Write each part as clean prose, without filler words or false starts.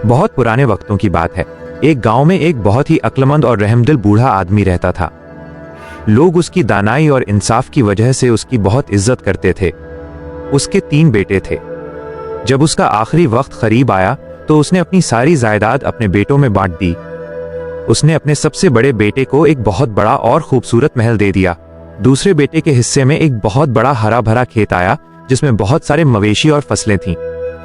बहुत पुराने वक्तों की बात है। एक गांव में एक बहुत ही अक्लमंद और रहमदिल बूढ़ा आदमी रहता था। लोग उसकी दानाई और इंसाफ की वजह से उसकी बहुत इज्जत करते थे। उसके 3 बेटे थे। जब उसका आखिरी वक्त करीब आया तो उसने अपनी सारी जायदाद अपने बेटों में बांट दी। उसने अपने सबसे बड़े बेटे को एक बहुत बड़ा और खूबसूरत महल दे दिया। दूसरे बेटे के हिस्से में एक बहुत बड़ा हरा भरा खेत आया जिसमें बहुत सारे मवेशी और फसलें थीं।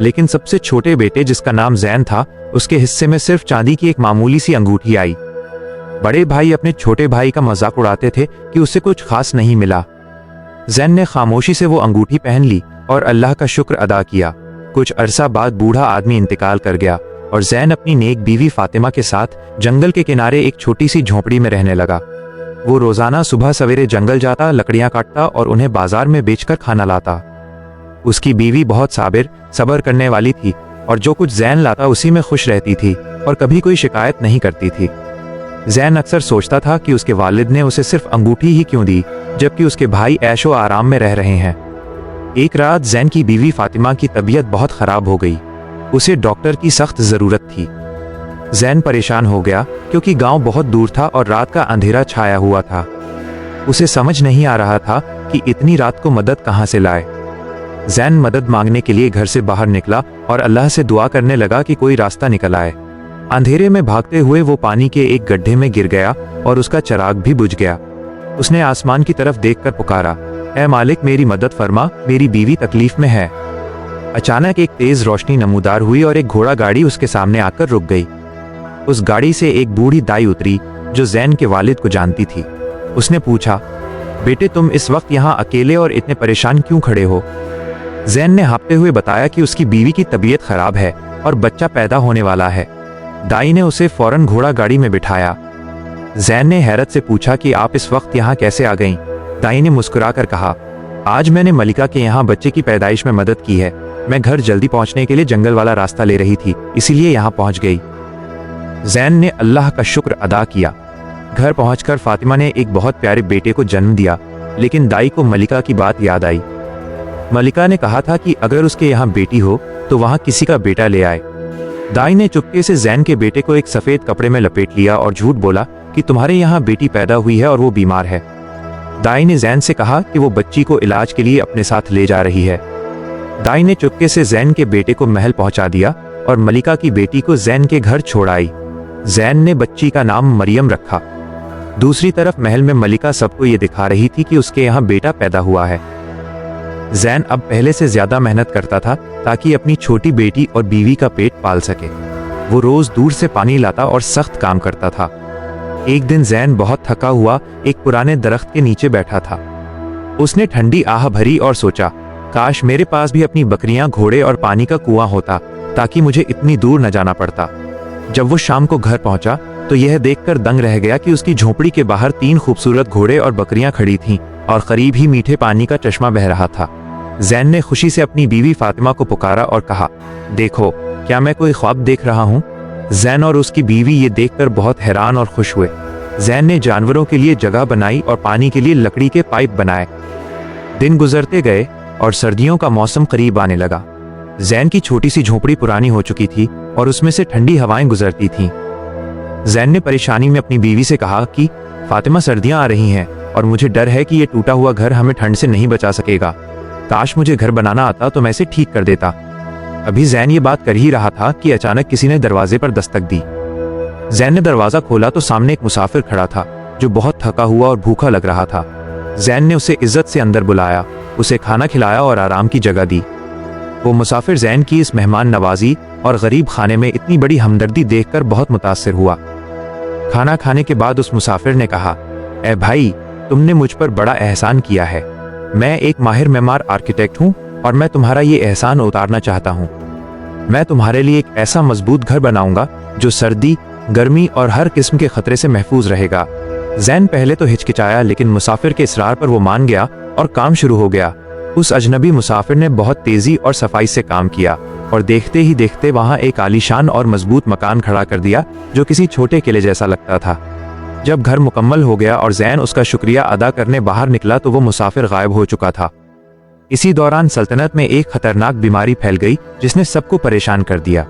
लेकिन सबसे छोटे बेटे, जिसका नाम जैन था, उसके हिस्से में सिर्फ चांदी की एक मामूली सी अंगूठी आई। बड़े भाई अपने छोटे भाई का मजाक उड़ाते थे कि उसे कुछ खास नहीं मिला। जैन ने खामोशी से वो अंगूठी पहन ली और अल्लाह का शुक्र अदा किया। कुछ अरसा बाद बूढ़ा आदमी इंतकाल कर गया और जैन अपनी नेक बीवी फातिमा के साथ जंगल के किनारे एक छोटी सी झोंपड़ी में रहने लगा। वो रोजाना सुबह सवेरे जंगल जाता, लकड़ियां काटता और उन्हें बाजार में बेचकर खाना लाता। उसकी बीवी बहुत सब्र करने वाली थी और जो कुछ जैन लाता उसी में खुश रहती थी और कभी कोई शिकायत नहीं करती थी। जैन अक्सर सोचता था कि उसके वालिद ने उसे सिर्फ अंगूठी ही क्यों दी, जबकि उसके भाई ऐशो आराम में रह रहे हैं। एक रात जैन की बीवी फातिमा की तबीयत बहुत खराब हो गई। उसे डॉक्टर की सख्त जरूरत थी। जैन परेशान हो गया क्योंकि गांव बहुत दूर था और रात का अंधेरा छाया हुआ था। उसे समझ नहीं आ रहा था कि इतनी रात को मदद कहां से लाए। जैन मदद मांगने के लिए घर से बाहर निकला और अल्लाह से दुआ करने लगा कि कोई रास्ता निकल आए। अंधेरे में भागते हुए वो पानी के एक गड्ढे में गिर गया और उसका चिराग भी बुझ गया। उसने आसमान की तरफ देखकर पुकारा, ऐ मालिक मेरी मदद फरमा, मेरी बीवी तकलीफ में है। अचानक एक तेज रोशनी नमूदार हुई और एक घोड़ा गाड़ी उसके सामने आकर रुक गई। उस गाड़ी से एक बूढ़ी दाई उतरी जो जैन के वालिद को जानती थी। उसने पूछा, बेटे तुम इस वक्त यहाँ अकेले और इतने परेशान क्यों खड़े हो? जैन ने हाँफते हुए बताया कि उसकी बीवी की तबीयत खराब है और बच्चा पैदा होने वाला है। दाई ने उसे फौरन घोड़ा गाड़ी में बिठाया। जैन ने हैरत से पूछा कि आप इस वक्त यहाँ कैसे आ गईं? दाई ने मुस्कुराकर कहा, आज मैंने मलिका के यहाँ बच्चे की पैदाइश में मदद की है। मैं घर जल्दी पहुँचने के लिए जंगल वाला रास्ता ले रही थी, इसीलिए यहाँ पहुँच गई। जैन ने अल्लाह का शुक्र अदा किया। घर पहुंचकर फातिमा ने एक बहुत प्यारे बेटे को जन्म दिया, लेकिन दाई को मलिका की बात याद आई। मलिका ने कहा था कि अगर उसके यहाँ बेटी हो तो वहाँ किसी का बेटा ले आए। दाई ने चुपके से जैन के बेटे को एक सफेद कपड़े में लपेट लिया और झूठ बोला कि तुम्हारे यहाँ बेटी पैदा हुई है और वो बीमार है। दाई ने जैन से कहा कि वो बच्ची को इलाज के लिए अपने साथ ले जा रही है। दाई ने चुपके से जैन के बेटे को महल पहुंचा दिया और मलिका की बेटी को जैन के घर छोड़ आई। जैन ने बच्ची का नाम मरियम रखा। दूसरी तरफ महल में मलिका सबको ये दिखा रही थी कि उसके यहाँ बेटा पैदा हुआ है। जैन अब पहले से ज्यादा मेहनत करता था ताकि अपनी छोटी बेटी और बीवी का पेट पाल सके। वो रोज दूर से पानी लाता और सख्त काम करता था। एक दिन जैन बहुत थका हुआ एक पुराने दरख्त के नीचे बैठा था। उसने ठंडी आह भरी और सोचा, काश मेरे पास भी अपनी बकरियां, घोड़े और पानी का कुआं होता ताकि मुझे इतनी दूर न जाना पड़ता। जब वो शाम को घर पहुंचा तो यह देखकर दंग रह गया कि उसकी झोपड़ी के बाहर 3 खूबसूरत घोड़े और बकरियां खड़ी थीं और करीब ही मीठे पानी का चश्मा बह रहा था। जैन ने खुशी से अपनी बीवी फातिमा को पुकारा और कहा, देखो क्या मैं कोई ख्वाब देख रहा हूँ? जैन और उसकी बीवी ये देखकर बहुत हैरान और खुश हुए। जैन ने जानवरों के लिए जगह बनाई और पानी के लिए लकड़ी के पाइप बनाए। दिन गुजरते गए और सर्दियों का मौसम करीब आने लगा। जैन की छोटी सी झोपड़ी पुरानी हो चुकी थी और उसमें से ठंडी हवाएं गुजरती थीं। जैन ने परेशानी में अपनी बीवी से कहा कि फातिमा, सर्दियां आ रही हैं और मुझे डर है कि ये टूटा हुआ घर हमें ठंड से नहीं बचा सकेगा। काश मुझे घर बनाना आता तो मैं इसे ठीक कर देता। अभी जैन ये बात कर ही रहा था कि अचानक किसी ने दरवाजे पर दस्तक दी। जैन ने दरवाजा खोला तो सामने एक मुसाफिर खड़ा था जो बहुत थका हुआ और भूखा लग रहा था। जैन ने उसे इज्जत से अंदर बुलाया, उसे खाना खिलाया और आराम की जगह दी। वो मुसाफिर जैन की इस मेहमान नवाजी और गरीब खाने में इतनी बड़ी हमदर्दी देखकर बहुत मुतासिर हुआ। खाना खाने के बाद उस मुसाफिर ने कहा, ए भाई, तुमने मुझ पर बड़ा एहसान किया है। मैं एक माहिर मेमार आर्किटेक्ट हूँ और मैं तुम्हारा ये एहसान उतारना चाहता हूँ। मैं तुम्हारे लिए एक ऐसा मजबूत घर बनाऊंगा जो सर्दी, गर्मी और हर किस्म के खतरे से महफूज रहेगा। जैन पहले तो हिचकिचाया, लेकिन मुसाफिर के इसरार पर वो मान गया और काम शुरू हो गया। उस अजनबी मुसाफिर ने बहुत तेजी और सफाई से काम किया और देखते ही देखते वहां एक आलीशान और मजबूत मकान खड़ा कर दिया जो किसी छोटे किले जैसा लगता था। जब घर मुकम्मल हो गया और जैन उसका शुक्रिया अदा करने बाहर निकला तो वो मुसाफिर गायब हो चुका था। इसी दौरान सल्तनत में एक खतरनाक बीमारी फैल गई जिसने सबको परेशान कर दिया।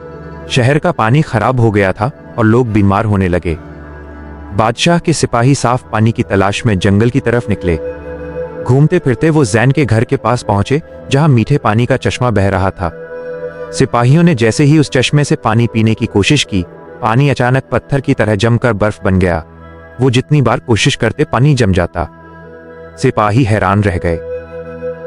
शहर का पानी खराब हो गया था और लोग बीमार होने लगे। बादशाह के सिपाही साफ पानी की तलाश में जंगल की तरफ निकले। घूमते फिरते वो जैन के घर के पास पहुंचे, जहां मीठे पानी का चश्मा बह रहा था। सिपाहियों ने जैसे ही उस चश्मे से पानी पीने की कोशिश की, पानी अचानक पत्थर की तरह जमकर बर्फ बन गया। वो जितनी बार कोशिश करते पानी जम जाता। सिपाही हैरान रह गए।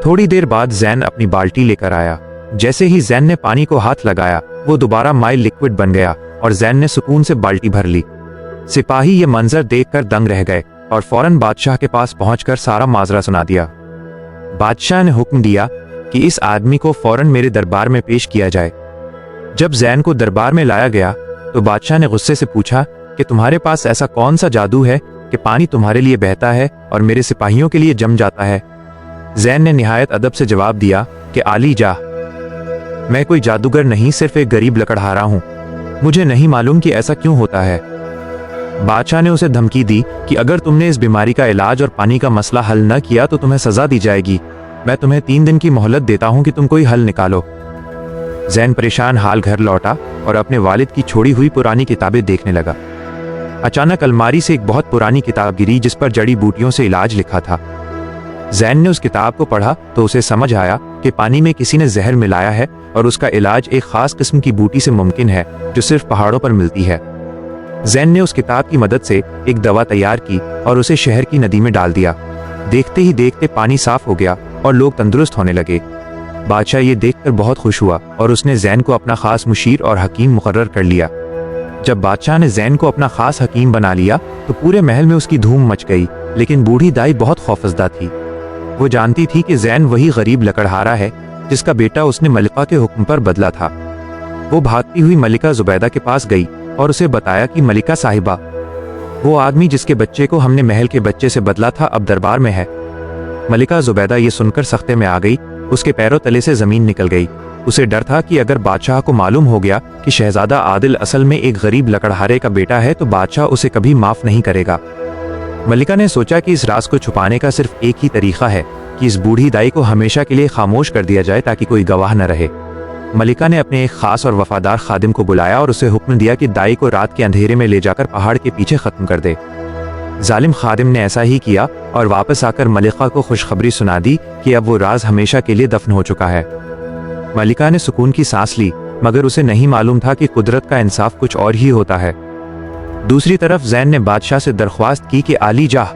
थोड़ी देर बाद जैन अपनी बाल्टी लेकर आया। जैसे ही जैन ने पानी को हाथ लगाया, वो दोबारा माइल लिक्विड बन गया और जैन ने सुकून से बाल्टी भर ली। सिपाही ये मंजर देखकर दंग रह गए और फौरन बादशाह के पास पहुंचकर सारा माजरा सुना दिया। बादशाह ने हुक्म दिया कि इस आदमी को फौरन मेरे दरबार में पेश किया जाए। जब जैन को दरबार में लाया गया तो बादशाह ने गुस्से से पूछा कि तुम्हारे पास ऐसा कौन सा जादू है कि पानी तुम्हारे लिए बहता है और मेरे सिपाहियों के लिए जम जाता है। जैन ने निहायत अदब से जवाब दिया कि आली जाह, मैं कोई जादूगर नहीं, सिर्फ एक गरीब लकड़हारा हूं। मुझे नहीं मालूम कि ऐसा क्यों होता है। बादशाह ने उसे धमकी दी कि अगर तुमने इस बीमारी का इलाज और पानी का मसला हल न किया तो तुम्हें सजा दी जाएगी। मैं तुम्हें 3 दिन की मोहलत देता हूं कि तुम कोई हल निकालो। जैन परेशान हाल घर लौटा और अपने वालिद की छोड़ी हुई पुरानी किताबें देखने लगा। अचानक अलमारी से एक बहुत पुरानी किताब गिरी जिस पर जड़ी बूटियों से इलाज लिखा था। जैन ने उस किताब को पढ़ा तो उसे समझ आया कि पानी में किसी ने जहर मिलाया है और उसका इलाज एक खास किस्म की बूटी से मुमकिन है जो सिर्फ पहाड़ों पर मिलती है। जैन ने उस किताब की मदद से एक दवा तैयार की और उसे शहर की नदी में डाल दिया। देखते ही देखते पानी साफ हो गया और लोग तंदुरुस्त होने लगे। बादशाह ये देखकर बहुत खुश हुआ और उसने जैन को अपना खास मुशीर और हकीम मुकर्रर कर लिया। जब बादशाह ने जैन को अपना खास हकीम बना लिया तो पूरे महल में उसकी धूम मच गई। लेकिन बूढ़ी दाई बहुत खौफजदा थी। वो जानती थी कि जैन वही गरीब लकड़हारा है जिसका बेटा उसने मलिका के हुक्म पर बदला था। वो भागती हुई मलिका जुबैदा के पास गई और उसे बताया कि मलिका साहिबा, वो आदमी जिसके बच्चे को हमने महल के बच्चे से बदला था अब दरबार में है। मलिका जुबैदा ये सुनकर सख्ते में आ गई। उसके पैरों तले से जमीन निकल गई। उसे डर था कि अगर बादशाह को मालूम हो गया कि शहजादा आदिल असल में एक गरीब लकड़हारे का बेटा है तो बादशाह उसे कभी माफ नहीं करेगा। मलिका ने सोचा कि इस राज को छुपाने का सिर्फ एक ही तरीका है कि इस बूढ़ी दाई को हमेशा के लिए खामोश कर दिया जाए ताकि कोई गवाह न रहे। मलिका ने अपने एक खास और वफादार खादिम को बुलाया और उसे हुक्म दिया कि दाई को रात के अंधेरे में ले जाकर पहाड़ के पीछे खत्म कर दे। जालिम खादिम ने ऐसा ही किया और वापस आकर मलिका को खुशखबरी सुना दी कि अब वो राज हमेशा के लिए दफन हो चुका है। मलिका ने सुकून की सांस ली, मगर उसे नहीं मालूम था कि कुदरत का इंसाफ कुछ और ही होता है। दूसरी तरफ जैन ने बादशाह से दरख्वास्त की कि आली जाह,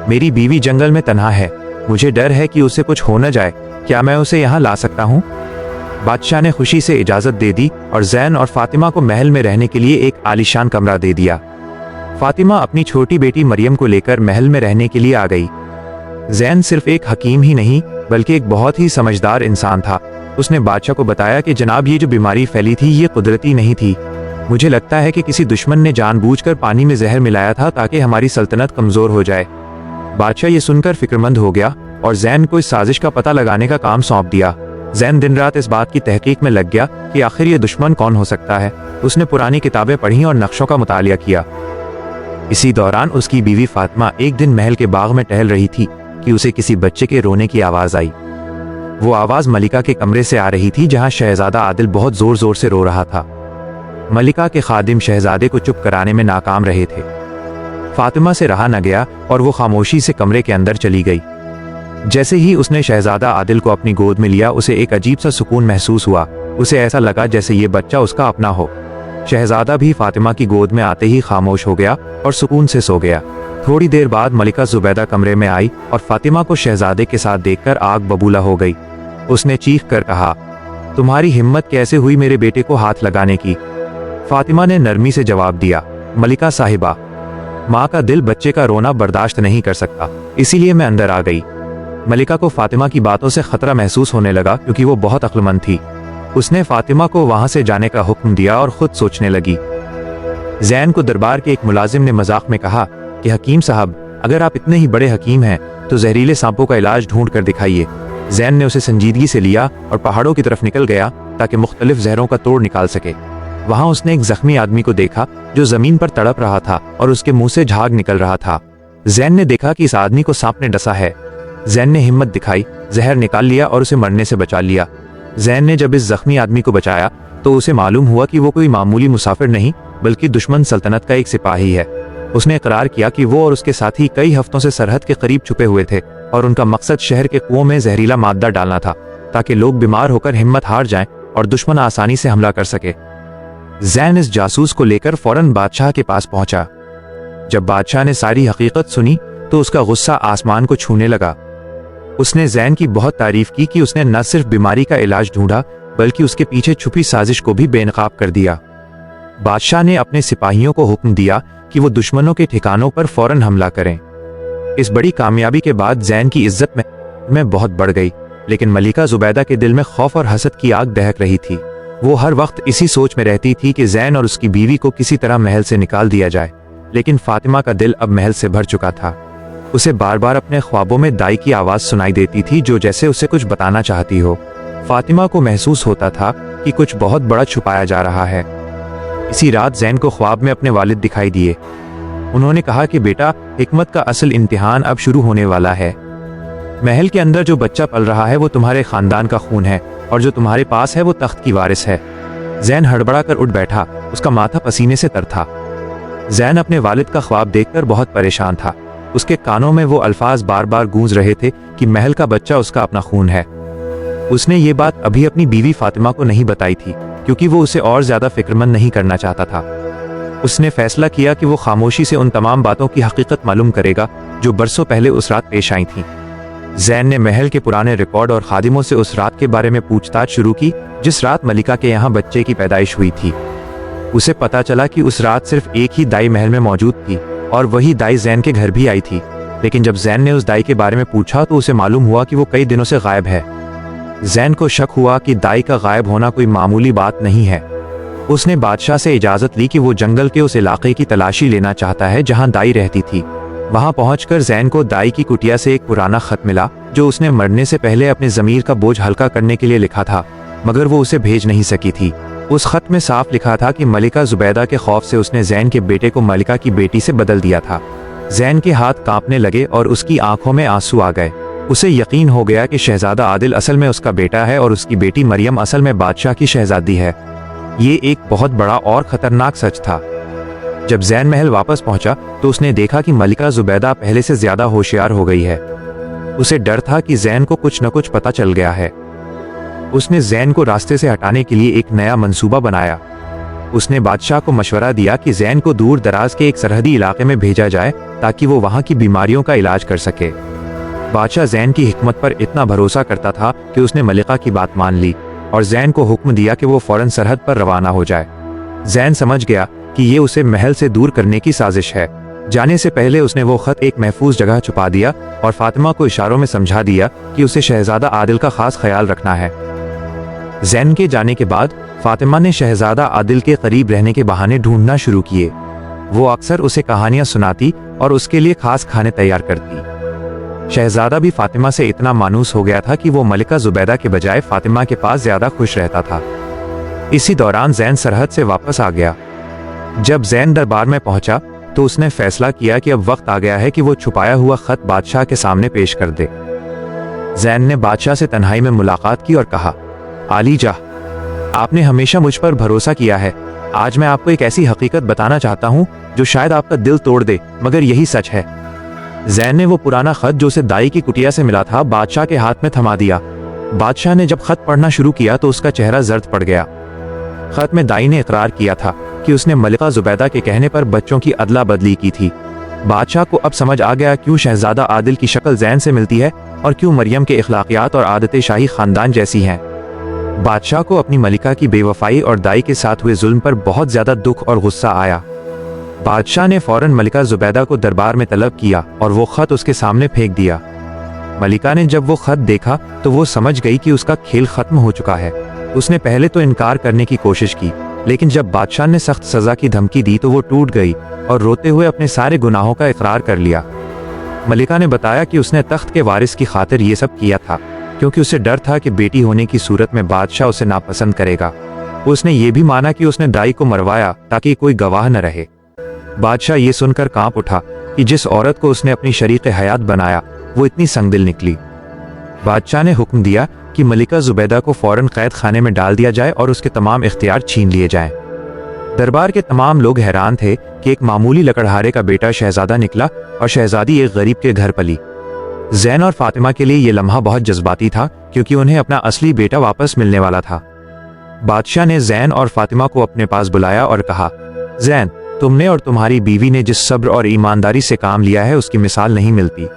मेरी बीवी जंगल में तन्हा है, मुझे डर है कि उसे कुछ हो न जाए, क्या मैं उसे यहाँ ला सकता हूँ? बादशाह ने खुशी से इजाजत दे दी और जैन और फातिमा को महल में रहने के लिए एक आलीशान कमरा दे दिया। फातिमा अपनी छोटी बेटी मरियम को लेकर महल में रहने के लिए आ गई। जैन सिर्फ एक हकीम ही नहीं बल्कि एक बहुत ही समझदार इंसान था। उसने बादशाह को बताया कि जनाब, ये जो बीमारी फैली थी ये कुदरती नहीं थी। मुझे लगता है कि किसी दुश्मन ने जानबूझकर पानी में जहर मिलाया था ताकि हमारी सल्तनत कमजोर हो जाए। बादशाह ये सुनकर फिक्रमंद हो गया और जैन को इस साजिश का पता लगाने का काम सौंप दिया। जैन दिन रात इस बात की तहकीक में लग गया कि आखिर ये दुश्मन कौन हो सकता है। उसने पुरानी किताबें पढ़ी और नक्शों का मुतालिया किया। इसी दौरान उसकी बीवी फातिमा एक दिन महल के बाग में टहल रही थी कि उसे किसी बच्चे के रोने की आवाज आई। वो आवाज मलिका के कमरे से आ रही थी जहां शहजादा आदिल बहुत जोर जोर से रो रहा था। मलिका के खादिम शहजादे को चुप कराने में नाकाम रहे थे। फातिमा से रहा न गया और वो खामोशी से कमरे के अंदर चली गई। जैसे ही उसने शहजादा आदिल को अपनी गोद में लिया, उसे एक अजीब सा सुकून महसूस हुआ। उसे ऐसा लगा जैसे ये बच्चा उसका अपना हो। शहजादा भी फातिमा की गोद में आते ही खामोश हो गया और सुकून से सो गया। थोड़ी देर बाद मलिका जुबैदा कमरे में आई और फातिमा को शहजादे के साथ देखकर आग बबूला हो गई। उसने चीख कर कहा, तुम्हारी हिम्मत कैसे हुई मेरे बेटे को हाथ लगाने की? फातिमा ने नरमी से जवाब दिया, मलिका साहिबा, माँ का दिल बच्चे का रोना बर्दाश्त नहीं कर सकता, इसीलिए मैं अंदर आ गई। मलिका को फातिमा की बातों से खतरा महसूस होने लगा क्योंकि वो बहुत अक्लमंद थी। उसने फातिमा को वहां से जाने का हुक्म दिया और खुद सोचने लगी। जैन को दरबार के एक मुलाजिम ने मजाक में कहा कि हकीम साहब, अगर आप इतने ही बड़े हकीम हैं तो जहरीले सांपों का इलाज ढूंढ कर दिखाइए। जैन ने उसे संजीदगी से लिया और पहाड़ों की तरफ निकल गया ताकि मुख्तलिफ जहरों का तोड़ निकाल सके। वहां उसने एक जख्मी आदमी को देखा जो जमीन पर तड़प रहा था और उसके मुंह से झाग निकल रहा था। जैन ने देखा कि इस आदमी को सांप ने डसा है। जैन ने हिम्मत दिखाई, जहर निकाल लिया और उसे मरने से बचा लिया। जैन ने जब इस जख्मी आदमी को बचाया तो उसे मालूम हुआ कि वो कोई मामूली मुसाफिर नहीं बल्कि दुश्मन सल्तनत का एक सिपाही है। उसने इकरार किया कि वो और उसके साथी कई हफ्तों से सरहद के करीब छुपे हुए थे और उनका मकसद शहर के कुओं में जहरीला मादा डालना था ताकि लोग बीमार होकर हिम्मत हार जाएं और दुश्मन आसानी से हमला कर सके। जैन इस जासूस को लेकर फौरन बादशाह के पास पहुंचा। जब बादशाह ने सारी हकीकत सुनी तो उसका गुस्सा आसमान को छूने लगा। उसने जैन की बहुत तारीफ की कि उसने न सिर्फ बीमारी का इलाज ढूंढा बल्कि उसके पीछे छुपी साजिश को भी बेनकाब कर दिया। बादशाह ने अपने सिपाहियों को हुक्म दिया कि वो दुश्मनों के ठिकानों पर फौरन हमला करें। इस बड़ी कामयाबी के बाद जैन की इज्जत में बहुत बढ़ गई, लेकिन मलिका जुबैदा के दिल में खौफ और हसद की आग दहक रही थी। वो हर वक्त इसी सोच में रहती थी कि जैन और उसकी बीवी को किसी तरह महल से निकाल दिया जाए, लेकिन फातिमा का दिल अब महल से भर चुका था। उसे बार बार अपने ख्वाबों में दाई की आवाज सुनाई देती थी जो जैसे उसे कुछ बताना चाहती हो। फातिमा को महसूस होता था कि कुछ बहुत बड़ा छुपाया जा रहा है। इसी रात जैन को ख्वाब में अपने वालिद दिखाई दिए। उन्होंने कहा कि बेटा, हिकमत का असल इम्तिहान अब शुरू होने वाला है। महल के अंदर जो बच्चा पल रहा है वो तुम्हारे खानदान का खून है और जो तुम्हारे पास है वो तख्त की वारिस है। जैन हड़बड़ा कर उठ बैठा, उसका माथा पसीने से तर था। जैन अपने वालिद का ख्वाब देखकर बहुत परेशान था। उसके कानों में वो अल्फाज बार बार गूंज रहे थे कि महल का बच्चा उसका अपना खून है। उसने ये बात अभी अपनी बीवी फातिमा को नहीं बताई थी क्योंकि वो उसे और ज्यादा फिक्रमंद नहीं करना चाहता था। उसने फैसला किया कि वो खामोशी से उन तमाम बातों की हकीकत मालूम करेगा जो बरसों पहले उस रात पेश आई थीं। जैन ने महल के पुराने रिकॉर्ड और खादिमों से उस रात के बारे में पूछताछ शुरू की जिस रात मलिका के यहाँ बच्चे की पैदाइश हुई थी। उसे पता चला कि उस रात सिर्फ एक ही दाई महल में मौजूद थी और वही दाई जैन के घर भी आई थी, लेकिन जब जैन ने उस दाई के बारे में पूछा तो उसे मालूम हुआ कि वो कई दिनों से गायब है। जैन को शक हुआ कि दाई का गायब होना कोई मामूली बात नहीं है। उसने बादशाह से इजाजत ली कि वो जंगल के उस इलाके की तलाशी लेना चाहता है जहां दाई रहती थी। वहां पहुंचकर जैन को दाई की कुटिया से एक पुराना खत मिला जो उसने मरने से पहले अपने जमीर का बोझ हल्का करने के लिए लिखा था, मगर वो उसे भेज नहीं सकी थी। उस खत में साफ लिखा था कि मलिका जुबैदा के खौफ से उसने जैन के बेटे को मलिका की बेटी से बदल दिया था। जैन के हाथ कांपने लगे और उसकी आंखों में आंसू आ गए। उसे यकीन हो गया कि शहजादा आदिल असल में उसका बेटा है और उसकी बेटी मरियम असल में बादशाह की शहजादी है। ये एक बहुत बड़ा और खतरनाक सच था। जब जैन महल वापस पहुंचा तो उसने देखा कि मलिका जुबैदा पहले से ज्यादा होशियार हो गई है। उसे डर था कि जैन को कुछ न कुछ पता चल गया है। उसने जैन को रास्ते से हटाने के लिए एक नया मंसूबा बनाया। उसने बादशाह को मशवरा दिया कि जैन को दूर दराज के एक सरहदी इलाके में भेजा जाए ताकि वो वहां की बीमारियों का इलाज कर सके। बादशाह जैन की हिकमत पर इतना भरोसा करता था कि उसने मलिका की बात मान ली और जैन को हुक्म दिया कि वो फौरन सरहद पर रवाना हो जाए। जैन समझ गया कि ये उसे महल से दूर करने की साजिश है। जाने से पहले उसने वो खत एक महफूज जगह छुपा दिया और फातिमा को इशारों में समझा दिया कि उसे शहजादा आदिल का खास ख्याल रखना है। जैन के जाने के बाद फातिमा ने शहजादा आदिल के करीब रहने के बहाने ढूंढना शुरू किए। वो अक्सर उसे कहानियां सुनाती और उसके लिए खास खाने तैयार करती। शहजादा भी फातिमा से इतना मानूस हो गया था कि वो मलिका जुबैदा के बजाय फातिमा के पास ज्यादा खुश रहता था। इसी दौरान जैन सरहद से वापस आ गया। जब जैन दरबार में पहुंचा तो उसने फैसला किया कि अब वक्त आ गया है कि वो छुपाया हुआ खत बादशाह के सामने पेश कर दे। जैन ने बादशाह से तन्हाई में मुलाकात की और कहा, आली जाह, आपने हमेशा मुझ पर भरोसा किया है। आज मैं आपको एक ऐसी हकीकत बताना चाहता हूँ जो शायद आपका दिल तोड़ दे, मगर यही सच है। जैन ने वो पुराना खत जो उसे दाई की कुटिया से मिला था बादशाह के हाथ में थमा दिया। बादशाह ने जब खत पढ़ना शुरू किया तो उसका चेहरा जर्द पड़ गया। खत में दाई ने इकरार किया था कि उसने मलिका जुबैदा के कहने पर बच्चों की अदला बदली की थी। बादशाह को अब समझ आ गया क्यों शहजादा आदिल की शक्ल जैन से मिलती है और क्यों मरियम के इखलाकियात और आदतें शाही खानदान जैसी हैं। बादशाह को अपनी मलिका की बेवफाई और दाई के साथ हुए जुल्म पर बहुत ज्यादा दुख और गुस्सा आया। बादशाह ने फौरन मलिका जुबैदा को दरबार में तलब किया और वो खत उसके सामने फेंक दिया। मलिका ने जब वो खत देखा तो वो समझ गई कि उसका खेल खत्म हो चुका है। उसने पहले तो इनकार करने की कोशिश की, लेकिन जब बादशाह ने सख्त सजा की धमकी दी तो वो टूट गई और रोते हुए अपने सारे गुनाहों का इकरार कर लिया। मलिका ने बताया कि उसने तख्त के वारिस की खातिर ये सब किया था क्योंकि उसे डर था कि बेटी होने की सूरत में बादशाह उसे नापसंद करेगा। उसने ये भी माना कि उसने दाई को मरवाया ताकि कोई गवाह न रहे। बादशाह ये सुनकर कांप उठा कि जिस औरत को उसने अपनी शरीक हयात बनाया वो इतनी संगदिल निकली। बादशाह ने हुक्म दिया कि मलिका जुबैदा को फौरन कैद खाने में डाल दिया जाए और उसके तमाम इख्तियार छीन लिए जाएं। दरबार के तमाम लोग हैरान थे कि एक मामूली लकड़हारे का बेटा शहजादा निकला और शहजादी एक गरीब के घर पली। जैन और फातिमा के लिए यह लम्हा बहुत जज्बाती था, क्योंकि उन्हें अपना असली बेटा वापस मिलने वाला था। बादशाह ने जैन और फातिमा को अपने पास बुलाया और कहा, जैन, तुमने और तुम्हारी बीवी ने जिस सब्र और ईमानदारी से काम लिया है उसकी मिसाल नहीं मिलती।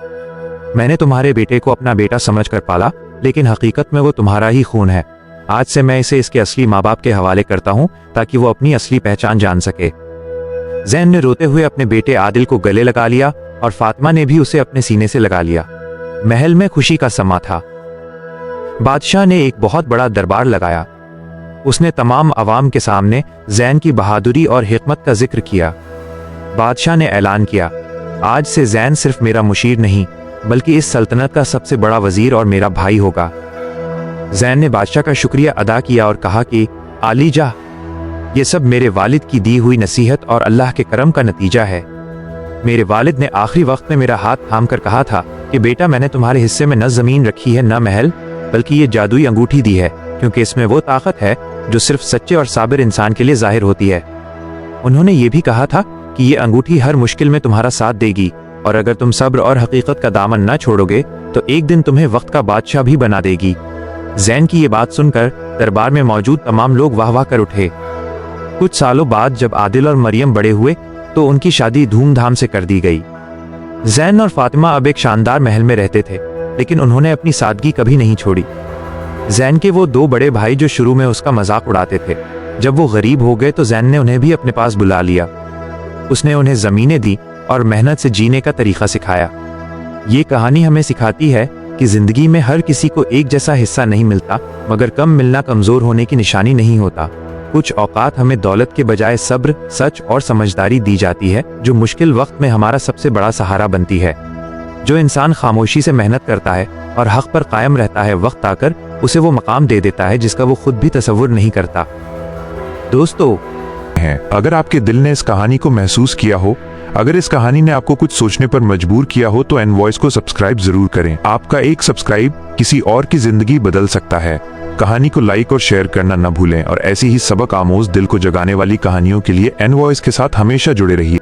मैंने तुम्हारे बेटे को अपना बेटा समझकर पाला, लेकिन हकीकत में वो तुम्हारा ही खून है। आज से मैं इसे इसके असली माँ बाप के हवाले करता हूँ ताकि वो अपनी असली पहचान जान सके। जैन ने रोते हुए अपने बेटे आदिल को गले लगा लिया और फातिमा ने भी उसे अपने सीने से लगा लिया। महल में खुशी का समा था। बादशाह ने एक बहुत बड़ा दरबार लगाया। उसने तमाम अवाम के सामने जैन की बहादुरी और हिकमत का जिक्र किया। बादशाह ने ऐलान किया, आज से जैन सिर्फ मेरा मुशीर नहीं बल्कि इस सल्तनत का सबसे बड़ा वजीर और मेरा भाई होगा। जैन ने बादशाह का शुक्रिया अदा किया और कहा कि आलीजा, ये सब मेरे वालिद की दी हुई नसीहत और अल्लाह के करम का नतीजा है। मेरे वालिद ने आखिरी वक्त में मेरा हाथ थाम कर कहा था कि बेटा, मैंने तुम्हारे हिस्से में न जमीन रखी है न महल, बल्कि ये जादुई अंगूठी दी है, क्योंकि इसमें वो ताकत है जो सिर्फ सच्चे और साबिर इंसान के लिए जाहिर होती है। उन्होंने ये भी कहा था कि ये अंगूठी हर मुश्किल में तुम्हारा साथ देगी, और अगर तुम सब्र और हकीकत का दामन न छोड़ोगे तो एक दिन तुम्हें वक्त का बादशाह भी बना देगी। जैन की ये बात सुनकर दरबार में मौजूद तमाम लोग वाह वाह कर उठे। कुछ सालों बाद जब आदिल और मरियम बड़े हुए तो उनकी शादी धूमधाम से कर दी गई। जैन और फातिमा अब एक शानदार महल में रहते थे, लेकिन उन्होंने अपनी सादगी कभी नहीं छोड़ी। जैन के वो दो बड़े भाई जो शुरू में उसका मजाक उड़ाते थे, जब वो गरीब हो गए तो जैन ने उन्हें भी अपने पास बुला लिया। उसने उन्हें जमीनें दी और मेहनत से जीने का तरीका सिखाया। ये कहानी हमें सिखाती है कि जिंदगी में हर किसी को एक जैसा हिस्सा नहीं मिलता, मगर कम मिलना कमजोर होने की निशानी नहीं होता। कुछ औकात हमें दौलत के बजाय सब्र, सच और समझदारी दी जाती है, जो मुश्किल वक्त में हमारा सबसे बड़ा सहारा बनती है। जो इंसान खामोशी से मेहनत करता है और हक पर कायम रहता है, वक्त आकर उसे वो मकाम दे देता है जिसका वो खुद भी तसव्वुर नहीं करता। दोस्तों, अगर आपके दिल ने इस कहानी को महसूस किया हो, अगर इस कहानी ने आपको कुछ सोचने पर मजबूर किया हो, तो एन वॉइस को सब्सक्राइब जरूर करें। आपका एक सब्सक्राइब किसी और की जिंदगी बदल सकता है। कहानी को लाइक और शेयर करना न भूलें, और ऐसी ही सबक आमोज, दिल को जगाने वाली कहानियों के लिए एन वॉइस के साथ हमेशा जुड़े रहिए।